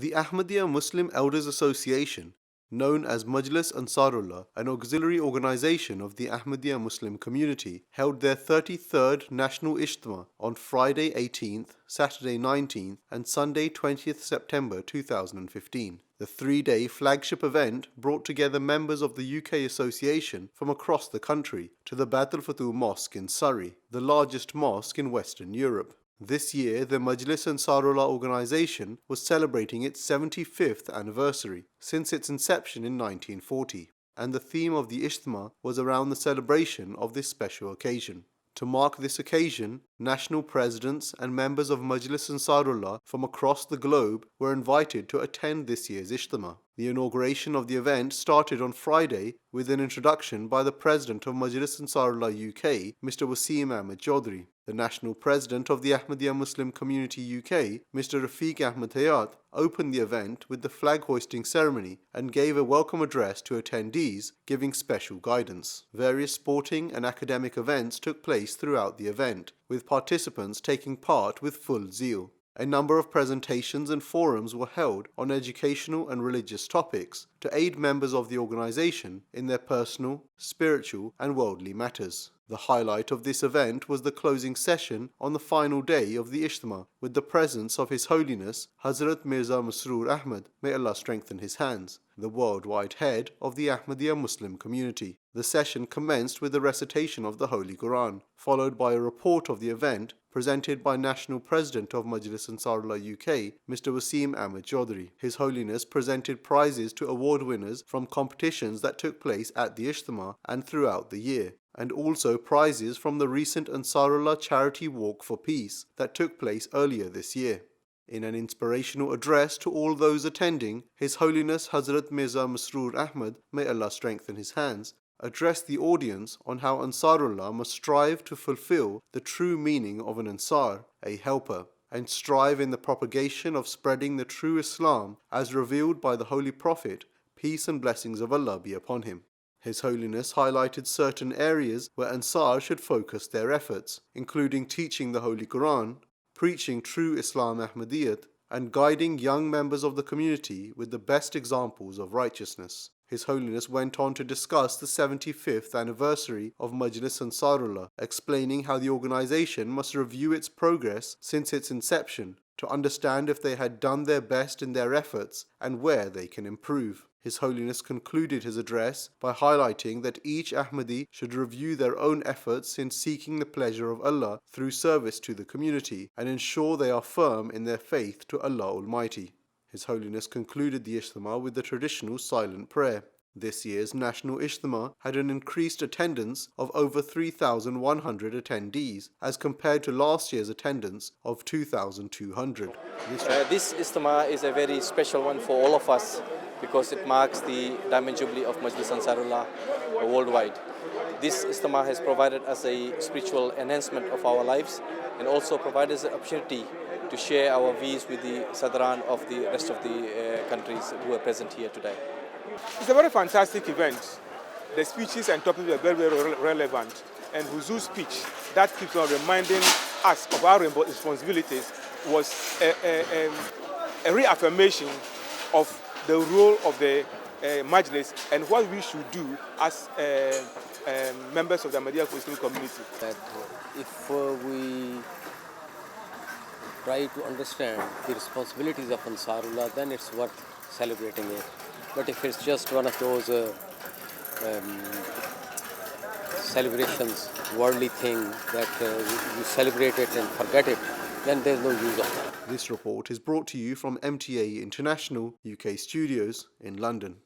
The Ahmadiyya Muslim Elders Association, known as Majlis Ansarullah, an auxiliary organization of the Ahmadiyya Muslim community, held their 33rd National Ijtema on Friday 18th, Saturday 19th and Sunday 20th September 2015. The three-day flagship event brought together members of the UK Association from across the country to the Baitul Futuh Mosque in Surrey, the largest mosque in Western Europe. This year, the Majlis Ansarullah organization was celebrating its 75th anniversary since its inception in 1940, and the theme of the Ijtema was around the celebration of this special occasion. To mark this occasion, national presidents and members of Majlis Ansarullah from across the globe were invited to attend this year's Ijtema. The inauguration of the event started on Friday with an introduction by the President of Majlis Ansarullah UK, Mr. Wasim Ahmed Chaudhry. The National President of the Ahmadiyya Muslim Community UK, Mr. Rafiq Ahmed Hayat, opened the event with the flag hoisting ceremony and gave a welcome address to attendees, giving special guidance. Various sporting and academic events took place throughout the event, with participants taking part with full zeal. A number of presentations and forums were held on educational and religious topics to aid members of the organization in their personal, spiritual and worldly matters. The highlight of this event was the closing session on the final day of the Ijtema with the presence of His Holiness Hazrat Mirza Masroor Ahmad, may Allah strengthen his hands, the worldwide head of the Ahmadiyya Muslim community. The session commenced with the recitation of the Holy Quran, followed by a report of the event presented by National President of Majlis Ansarullah UK, Mr. Wasim Ahmed Chaudhry. His Holiness presented prizes to award winners from competitions that took place at the Ijtema and throughout the year, and also prizes from the recent Ansarullah Charity Walk for Peace that took place earlier this year. In an inspirational address to all those attending, His Holiness Hazrat Mirza Masroor Ahmad, may Allah strengthen his hands, addressed the audience on how Ansarullah must strive to fulfill the true meaning of an Ansar, a helper, and strive in the propagation of spreading the true Islam as revealed by the Holy Prophet, peace and blessings of Allah be upon him. His Holiness highlighted certain areas where Ansar should focus their efforts, including teaching the Holy Quran, preaching true Islam Ahmadiyyat, and guiding young members of the community with the best examples of righteousness. His Holiness went on to discuss the 75th anniversary of Majlis Ansarullah, explaining how the organization must review its progress since its inception to understand if they had done their best in their efforts and where they can improve. His Holiness concluded his address by highlighting that each Ahmadi should review their own efforts in seeking the pleasure of Allah through service to the community and ensure they are firm in their faith to Allah Almighty. His Holiness concluded the Ijtema with the traditional silent prayer. This year's National Ijtema had an increased attendance of over 3,100 attendees as compared to last year's attendance of 2,200. This Ijtema is a very special one for all of us because it marks the Diamond Jubilee of Majlis Ansarullah worldwide. This Ijtema has provided us a spiritual enhancement of our lives and also provided us an opportunity to share our views with the Sadran of the rest of the countries who are present here today. It's a very fantastic event. The speeches and topics are very, very relevant. And Huzu's speech that keeps on reminding us of our responsibilities was a reaffirmation of the role of the Majlis and what we should do as members of the Ahmadiyya Muslim community. That if we try to understand the responsibilities of Ansarullah, then it's worth celebrating it. But if it's just one of those celebrations, worldly thing that you celebrate it and forget it, then there's no use of that. This report is brought to you from MTA International UK Studios in London.